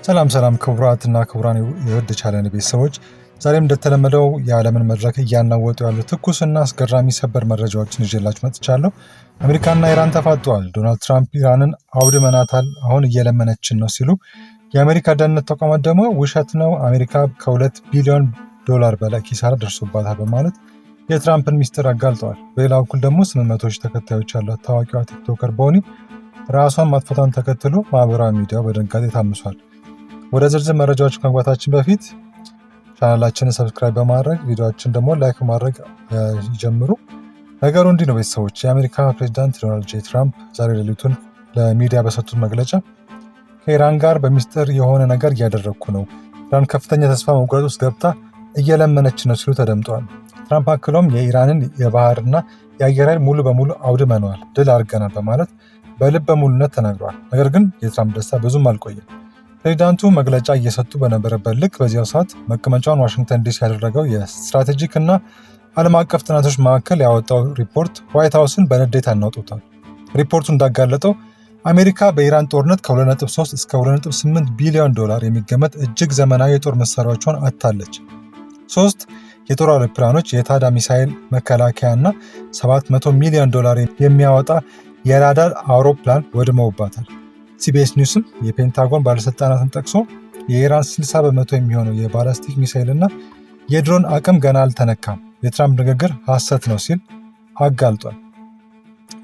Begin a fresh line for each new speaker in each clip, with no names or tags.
ሰላም ክቡራትና ክቡራን የውድ ቻናሌ ቤተሰቦች፣ ዛሬም እንደተለመደው የዓለምን መድረክ እያናወጡ ያሉ ትኩስና አስገራሚ ሰበር መረጃዎችን ይዤላችሁ መጥቻለሁ። አሜሪካና ኢራን ተፋጠዋል። ዶናልድ ትራምፕ ኢራንን አውድመናታል፣ አሁን እየለመነችን ነው ሲሉ፣ የአሜሪካ ደህንነት ተቋማት ደግሞ ውሸት ነው፣ አሜሪካ ከ2 ቢሊዮን ዶላር በላይ ኪሳራ ደርሶባታል በማለት የትራምፕን ሚስጥር አጋልጠዋል። በሌላ በኩል ደግሞ 800 ሺህ ተከታዮች ያሏት ታዋቂዋ ቲክቶከር ቦኒ ራሷን ማጥፋቷን ተከትሎ ማህበራዊ ሚዲያው በድንጋጤ ታምሷል። ወደ ዝርዝር መረጃዎች ከመግባታችን በፊት ቻናላችንን ሰብስክራይብ በማድረግ ቪዲዮአችን ደግሞ ላይክ ማድረግ ይጀምሩ። ነገሩ እንዲህ ነው ቤተሰቦች። የአሜሪካ ፕሬዝዳንት ዶናልድ ጄ ትራምፕ ዛሬ ሌሊቱን ለሚዲያ በሰጡት መግለጫ ከኢራን ጋር በሚስጥር የሆነ ነገር እያደረግኩ ነው፣ ኢራን ከፍተኛ ተስፋ መቁረጥ ውስጥ ገብታ እየለመነች ነው ሲሉ ተደምጠዋል። ትራምፕ አክለውም የኢራንን የባህርና የአየር ኃይል ሙሉ በሙሉ አውድመነዋል፣ ድል አድርገናል በማለት በልበ ሙሉነት ተናግረዋል። ነገር ግን የትራምፕ ደስታ ብዙም አልቆየም። ፕሬዚዳንቱ መግለጫ እየሰጡ በነበረበት ልክ በዚያው ሰዓት መቀመጫውን ዋሽንግተን ዲሲ ያደረገው የስትራቴጂክ እና ዓለም አቀፍ ጥናቶች ማዕከል ያወጣው ሪፖርት ዋይት ሀውስን በንዴት አናውጦታል። ሪፖርቱ እንዳጋለጠው አሜሪካ በኢራን ጦርነት ከ2.3 እስከ 2.8 ቢሊዮን ዶላር የሚገመት እጅግ ዘመናዊ የጦር መሳሪያዎቿን አጥታለች። 3 የጦር አውሮፕላኖች፣ የታዳ ሚሳይል መከላከያ እና 700 ሚሊዮን ዶላር የሚያወጣ የራዳር አውሮፕላን ወድመውባታል። ሲቢኤስ ኒውስም የፔንታጎን ባለስልጣናትን ጠቅሶ የኢራን 60 በመቶ የሚሆነው የባላስቲክ ሚሳይል እና የድሮን አቅም ገና አልተነካም፣ የትራምፕ ንግግር ሐሰት ነው ሲል አጋልጧል።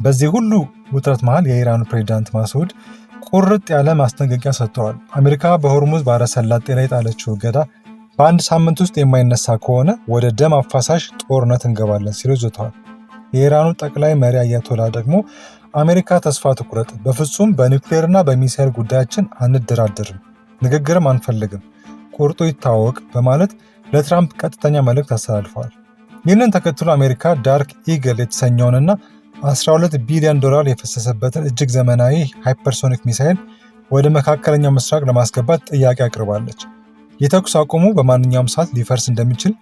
በዚህ ሁሉ ውጥረት መሃል የኢራኑ ፕሬዚዳንት ማስዑድ ቁርጥ ያለ ማስጠንቀቂያ ሰጥተዋል። አሜሪካ በሆርሙዝ ባህረ ሰላጤ ላይ ጣለችው እገዳ በአንድ ሳምንት ውስጥ የማይነሳ ከሆነ ወደ ደም አፋሳሽ ጦርነት እንገባለን ሲሉ ዝተዋል። የኢራኑ ጠቅላይ መሪ አያቶላ ደግሞ አሜሪካ ተስፋ ትቁረጥ፣ በፍጹም በኒውክሌርና በሚሳይል ጉዳያችን አንደራደርም፣ ንግግርም አንፈልግም፣ ቁርጡ ይታወቅ በማለት ለትራምፕ ቀጥተኛ መልእክት አስተላልፈዋል። ይህንን ተከትሎ አሜሪካ ዳርክ ኢግል የተሰኘውንና 12 ቢሊዮን ዶላር የፈሰሰበትን እጅግ ዘመናዊ ሃይፐርሶኒክ ሚሳይል ወደ መካከለኛው ምስራቅ ለማስገባት ጥያቄ አቅርባለች። የተኩስ አቁሙ በማንኛውም ሰዓት ሊፈርስ እንደሚችል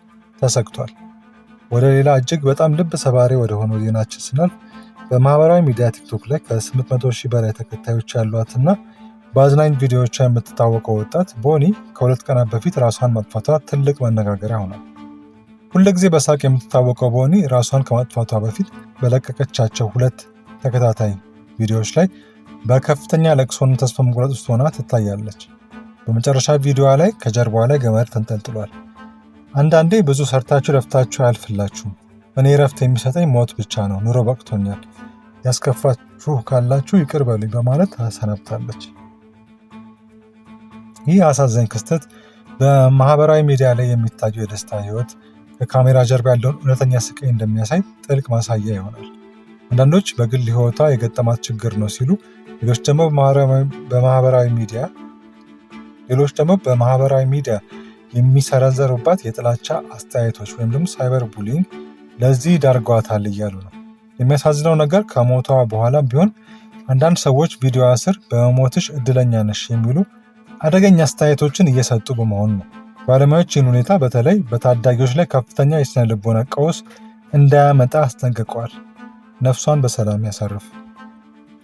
ተሰግቷል። ወደ ሌላ እጅግ በጣም ልብ ሰባሪ ወደ ሆነው ዜናችን ስናልፍ በማህበራዊ ሚዲያ ቲክቶክ ላይ ከ800 ሺህ በላይ ተከታዮች ያሏትና በአዝናኝ ቪዲዮዎቿ የምትታወቀው ወጣት ቦኒ ከ2 ቀናት በፊት ራሷን ማጥፋቷ ትልቅ መነጋገሪያ ሆኗል። ሁልጊዜ በሳቅ የምትታወቀው ቦኒ ራሷን ከማጥፋቷ በፊት በለቀቀቻቸው 2 ተከታታይ ቪዲዮዎች ላይ በከፍተኛ ለቅሶና ተስፋ መቁረጥ ውስጥ ሆና ትታያለች። በመጨረሻ ቪዲዮዋ ላይ ከጀርባዋ ላይ ገመድ ተንጠልጥሏል። አንዳንዴ ብዙ ሰርታችሁ ለፍታችሁ አያልፍላችሁም፣ እኔ ረፍት የሚሰጠኝ ሞት ብቻ ነው፣ ኑሮ በቅቶኛል፣ ያስከፋችሁ ካላችሁ ይቅር በሉኝ በማለት አሰናብታለች። ይህ አሳዛኝ ክስተት በማህበራዊ ሚዲያ ላይ የሚታየው የደስታ ህይወት ከካሜራ ጀርባ ያለውን እውነተኛ ስቃይ እንደሚያሳይ ጥልቅ ማሳያ ይሆናል። አንዳንዶች በግል ህይወቷ የገጠማት ችግር ነው ሲሉ፣ ሌሎች ደግሞ በማህበራዊ ሚዲያ የሚሰነዘሩባት የጥላቻ አስተያየቶች ወይም ደግሞ ሳይበር ቡሊንግ ለዚህ ዳርጓታል እያሉ ነው። የሚያሳዝነው ነገር ከሞቷ በኋላም ቢሆን አንዳንድ ሰዎች ቪዲዮ ስር በመሞትሽ እድለኛ ነሽ የሚሉ አደገኛ አስተያየቶችን እየሰጡ በመሆኑ ነው። ባለሙያዎች ይህን ሁኔታ በተለይ በታዳጊዎች ላይ ከፍተኛ የስነ ልቦና ቀውስ እንዳያመጣ አስጠንቅቀዋል። ነፍሷን በሰላም ያሳርፍ።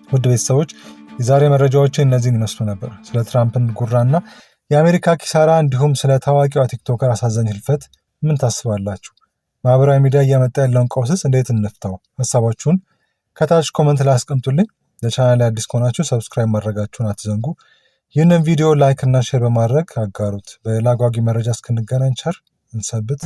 ውድ ቤተሰቦች፣ የዛሬ መረጃዎችን እነዚህን ይመስሉ ነበር። ስለ ትራምፕን ጉራና የአሜሪካ ኪሳራ እንዲሁም ስለ ታዋቂዋ ቲክቶከር አሳዛኝ ህልፈት ምን ታስባላችሁ? ማህበራዊ ሚዲያ እያመጣ ያለውን ቀውስስ እንዴት እንፍታው? ሀሳባችሁን ከታች ኮመንት ላይ አስቀምጡልኝ። ለቻናል ላይ አዲስ ከሆናችሁ ሰብስክራይብ ማድረጋችሁን አትዘንጉ። ይህንን ቪዲዮ ላይክ እና ሼር በማድረግ አጋሩት። በሌላ ጓጊ መረጃ እስክንገናኝ ቸር እንሰንብት።